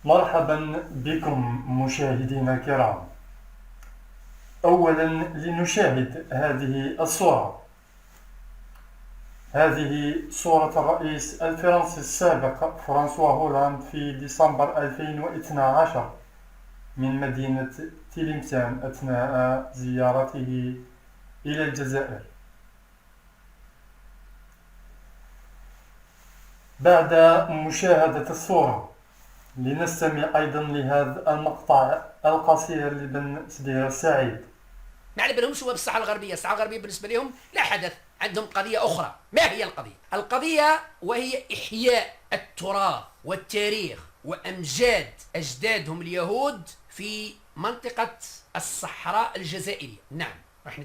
مرحبا بكم مشاهدينا الكرام. أولا لنشاهد هذه الصورة. هذه صورة الرئيس الفرنسي السابق فرانسوا هولاند في ديسمبر 2012 من مدينة تلمسان أثناء زيارته إلى الجزائر. بعد مشاهدة الصورة لنستمع أيضا لهذا المقطع القصير لبن سدير السعيد. ما على بالهمش هو بالصحة الغربية. الصحة الغربية بالنسبة لهم لا حدث، عندهم قضية أخرى. ما هي القضية؟ القضية وهي إحياء التراث والتاريخ وأمجاد أجدادهم اليهود في منطقة الصحراء الجزائرية. نعم، راح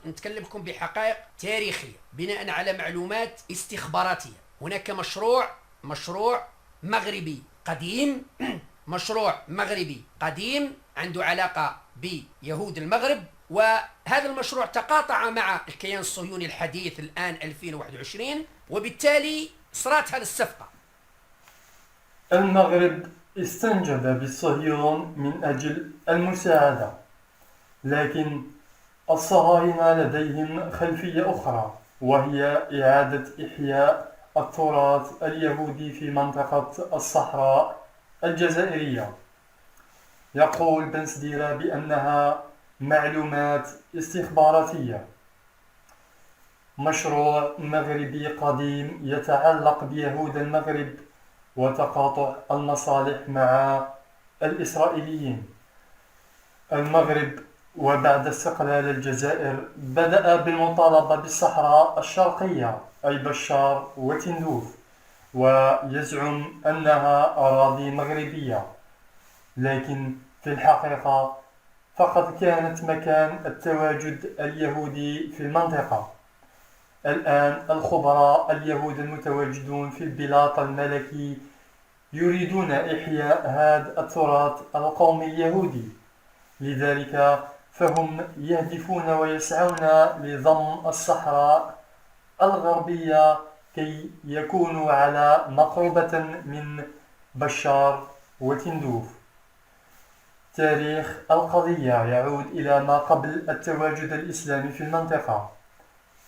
نتكلمكم بحقائق تاريخية بناء على معلومات استخباراتية. هناك مشروع مغربي قديم مشروع مغربي قديم عنده علاقة بيهود المغرب، وهذا المشروع تقاطع مع الكيان الصهيوني الحديث الآن 2021، وبالتالي صارت هذه الصفقة. المغرب استنجد بالصهيون من أجل المساعدة، لكن الصهاينة لديهم خلفية أخرى، وهي إعادة إحياء التراث اليهودي في منطقة الصحراء الجزائرية. يقول بن سديرة بأنها معلومات استخباراتية. مشروع مغربي قديم يتعلق بيهود المغرب وتقاطع المصالح مع الإسرائيليين. المغرب وبعد استقلال الجزائر بدأ بالمطالبة بالصحراء الشرقية أي بشار وتندوف، ويزعم أنها أراضي مغربية، لكن في الحقيقة فقد كانت مكان التواجد اليهودي في المنطقة. الآن الخبراء اليهود المتواجدون في البلاط الملكي يريدون إحياء هذا التراث القومي اليهودي، لذلك فهم يهدفون ويسعون لضم الصحراء الغربية كي يكونوا على مقربة من بشار وتندوف. تاريخ القضية يعود إلى ما قبل التواجد الإسلامي في المنطقة.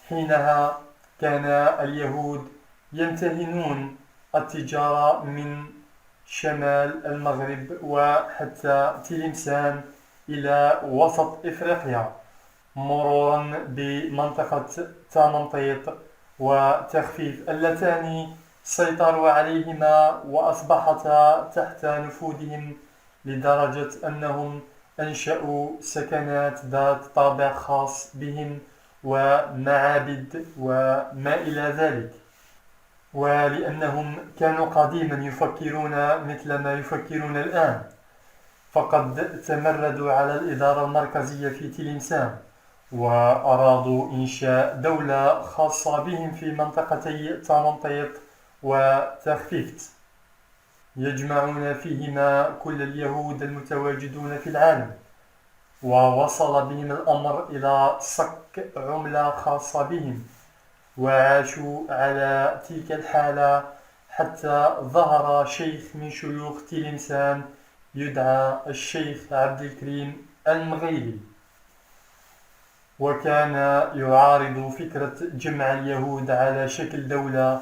حينها كان اليهود يمتهنون التجارة من شمال المغرب وحتى تلمسان إلى وسط إفريقيا، مرورا بمنطقة تامنطيط وتخفيف اللتان سيطروا عليهما وأصبحتا تحت نفوذهم، لدرجة أنهم أنشأوا سكنات ذات طابع خاص بهم ومعابد وما إلى ذلك. ولأنهم كانوا قديما يفكرون مثل ما يفكرون الآن، فقد تمردوا على الإدارة المركزية في تلمسان وأرادوا إنشاء دولة خاصة بهم في منطقتي تامنطيط وتخفيفت، يجمعون فيهما كل اليهود المتواجدون في العالم. ووصل بهم الأمر إلى صك عملة خاصة بهم، وعاشوا على تلك الحالة حتى ظهر شيخ من شيوخ تلمسان يدعى الشيخ عبد الكريم المغيلي، وكان يعارض فكرة جمع اليهود على شكل دولة،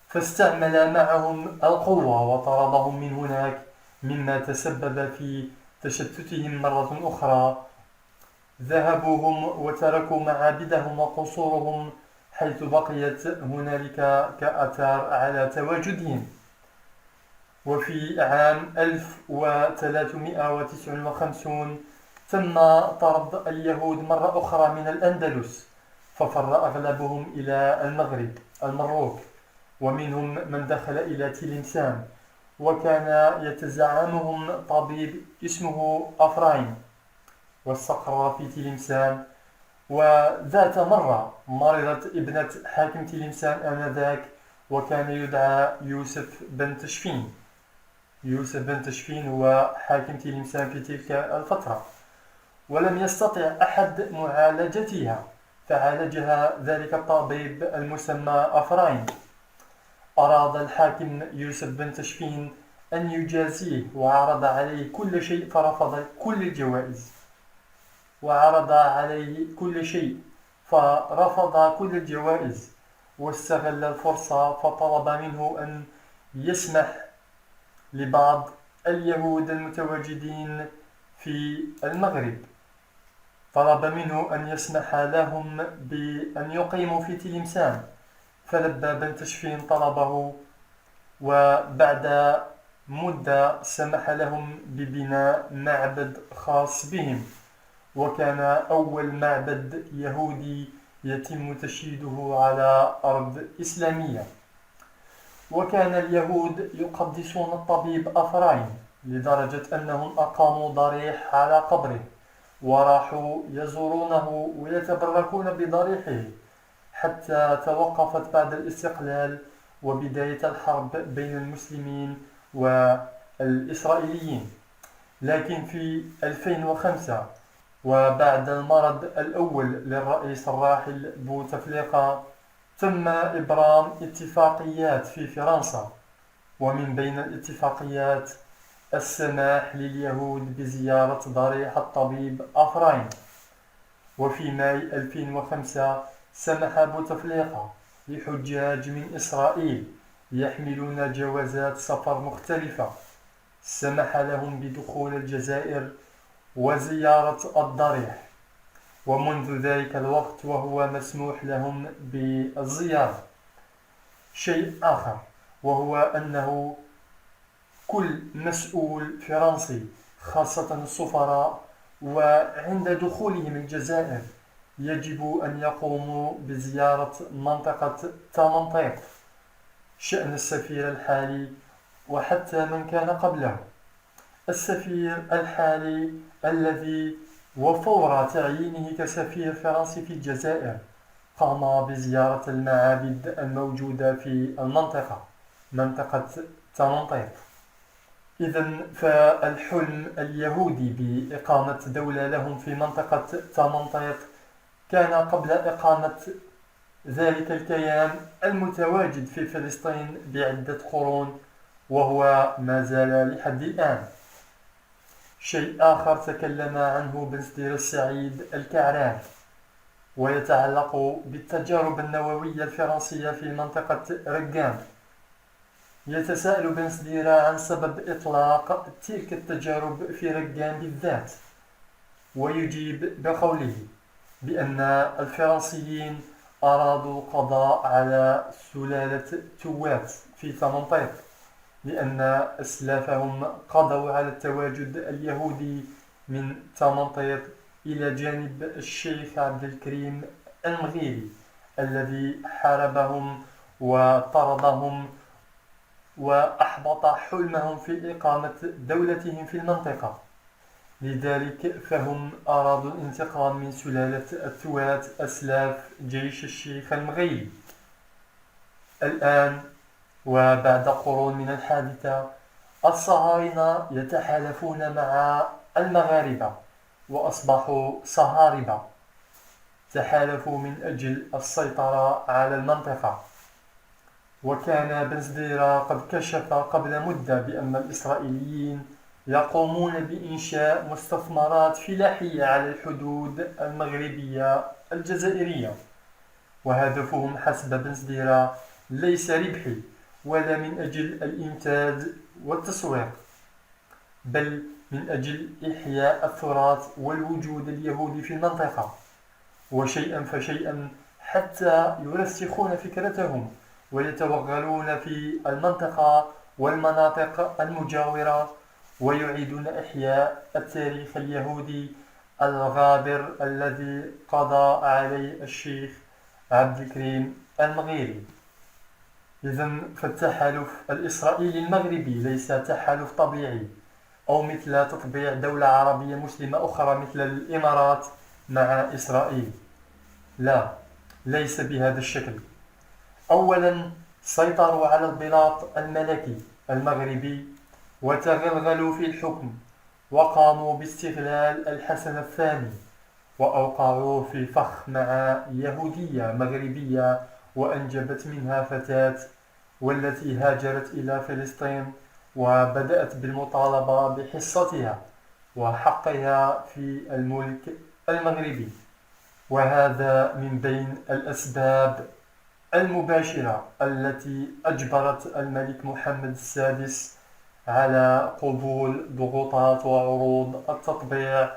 فاستعمل معهم القوة وطردهم من هناك، مما تسبب في تشتتهم مرة أخرى. ذهبوا هم وتركوا معابدهم وقصورهم حيث بقيت هنالك كأثار على تواجدهم. وفي عام 1359 تم طرد اليهود مرة أخرى من الأندلس، ففر أغلبهم إلى المغرب المروك، ومنهم من دخل إلى تلمسان، وكان يتزعمهم طبيب اسمه أفرايم، واستقر في تلمسان. وذات مرة مرضت ابنة حاكم تلمسان آنذاك، وكان يدعى يوسف بن تشفين. يوسف بن تشفين هو حاكم تلمسان في تلك الفترة، ولم يستطع أحد معالجتها، فعالجها ذلك الطبيب المسمى أفرايم. أراد الحاكم يوسف بن تشفين أن يجازيه وعرض عليه كل شيء فرفض كل الجوائز، وعرض عليه كل شيء فرفض كل الجوائز، واستغل الفرصة فطلب منه أن يسمح لبعض اليهود المتواجدين في المغرب، طلب منه أن يسمح لهم بأن يقيموا في تلمسان، فلبى بن تشفين طلبه، وبعد مدة سمح لهم ببناء معبد خاص بهم، وكان أول معبد يهودي يتم تشييده على أرض إسلامية. وكان اليهود يقدسون الطبيب أفرايم لدرجة أنهم أقاموا ضريح على قبره وراحوا يزورونه ويتبركون بضريحه، حتى توقفت بعد الاستقلال وبداية الحرب بين المسلمين والإسرائيليين. لكن في 2005 وبعد المرض الأول للرئيس الراحل بوتفليقة تم إبرام اتفاقيات في فرنسا، ومن بين الاتفاقيات السماح لليهود بزيارة ضريح الطبيب أفرايم. وفي ماي 2005 سمح بوتفليقة لحجاج من إسرائيل يحملون جوازات سفر مختلفة، سمح لهم بدخول الجزائر وزيارة الضريح، ومنذ ذلك الوقت وهو مسموح لهم بالزيارة. شيء آخر وهو أنه كل مسؤول فرنسي خاصة السفراء وعند دخولهم الجزائر يجب أن يقوموا بزيارة منطقة تامنطيط، شأن السفير الحالي وحتى من كان قبله. السفير الحالي الذي وفور تعيينه كسفير فرنسي في الجزائر قام بزيارة المعابد الموجودة في المنطقة، منطقة تامنطيط. إذن فالحلم اليهودي بإقامة دولة لهم في منطقة تامنطيط كان قبل إقامة ذلك الكيان المتواجد في فلسطين بعدة قرون، وهو ما زال لحد الآن. شيء آخر تكلم عنه بن سدير السعيد الكعران ويتعلق بالتجارب النووية الفرنسية في منطقة رقام. يتساءل بن سدير عن سبب إطلاق تلك التجارب في رقام بالذات، ويجيب بقوله بأن الفرنسيين أرادوا القضاء على سلالة توات في تامنطيط، لأن أسلافهم قضوا على التواجد اليهودي من تامنطيط إلى جانب الشيخ عبد الكريم المغيري الذي حاربهم وطردهم وأحبط حلمهم في إقامة دولتهم في المنطقة. لذلك فهم أرادوا الانتقام من سلالة التوات أسلاف جيش الشيخ المغيري. الآن وبعد قرون من الحادثة الصهاينة يتحالفون مع المغاربة وأصبحوا صهاربة، تحالفوا من أجل السيطرة على المنطقة. وكان بن سدير قد كشف قبل مدة بأن الإسرائيليين يقومون بإنشاء مستثمرات فلاحية على الحدود المغربية الجزائرية، وهدفهم حسب بن سدير ليس ربحي ولا من أجل الإنتاج والتسويق، بل من أجل إحياء التراث والوجود اليهودي في المنطقة، وشيئا فشيئا حتى يرسخون فكرتهم ويتوغلون في المنطقة والمناطق المجاورة ويعيدون إحياء التاريخ اليهودي الغابر الذي قضى عليه الشيخ عبد الكريم المغيري. إذن فالتحالف الإسرائيلي المغربي ليس تحالف طبيعي أو مثل تطبيع دولة عربية مسلمة أخرى مثل الإمارات مع إسرائيل، لا، ليس بهذا الشكل. أولا سيطروا على البلاط الملكي المغربي وتغلغلوا في الحكم، وقاموا باستغلال الحسن الثاني وأوقعوه في فخ مع يهودية مغربية وأنجبت منها فتاة، والتي هاجرت إلى فلسطين وبدأت بالمطالبة بحصتها وحقها في الملك المغربي، وهذا من بين الأسباب المباشرة التي أجبرت الملك محمد السادس على قبول ضغوطات وعروض التطبيع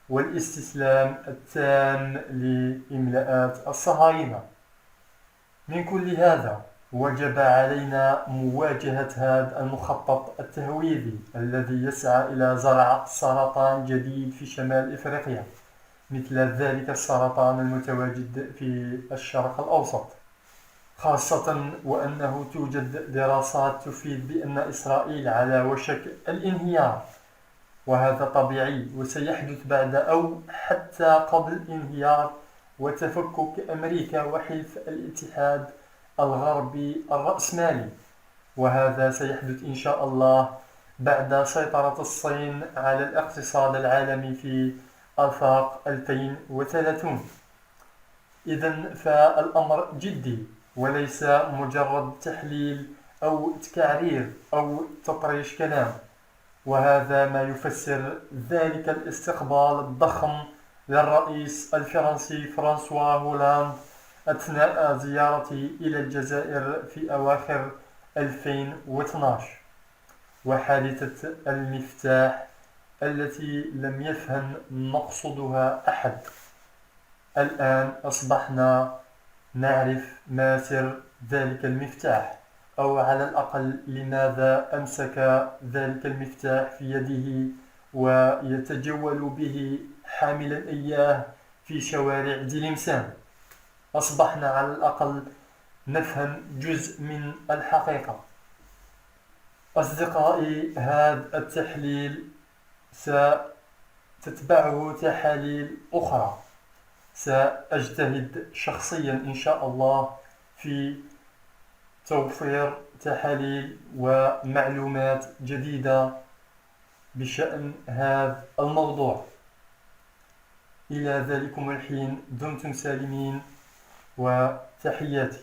والاستسلام التام لإملاءات الصهاينة. من كل هذا وجب علينا مواجهة هذا المخطط التهويدي الذي يسعى إلى زرع سرطان جديد في شمال إفريقيا، مثل ذلك السرطان المتواجد في الشرق الأوسط، خاصة وأنه توجد دراسات تفيد بأن إسرائيل على وشك الانهيار، وهذا طبيعي وسيحدث بعد أو حتى قبل الانهيار وتفكك أمريكا وحلف الاتحاد الغربي الرأسمالي، وهذا سيحدث إن شاء الله بعد سيطرة الصين على الاقتصاد العالمي في آفاق 2030. إذن فالأمر جدي وليس مجرد تحليل أو تكعرير أو تطريش كلام، وهذا ما يفسر ذلك الاستقبال الضخم للرئيس الفرنسي فرانسوا هولاند أثناء زيارته إلى الجزائر في أواخر 2012، وحادثة المفتاح التي لم يفهم مقصودها أحد. الآن أصبحنا نعرف ما سر ذلك المفتاح، أو على الأقل لماذا أمسك ذلك المفتاح في يده ويتجول به حاملا إياه في شوارع دلمسان. أصبحنا على الأقل نفهم جزء من الحقيقة. أصدقائي، هذا التحليل ستتبعه تحاليل أخرى. سأجتهد شخصيا إن شاء الله في توفير تحاليل ومعلومات جديدة بشأن هذا الموضوع. إلى ذلكم الحين دمتم سالمين وتحياتي.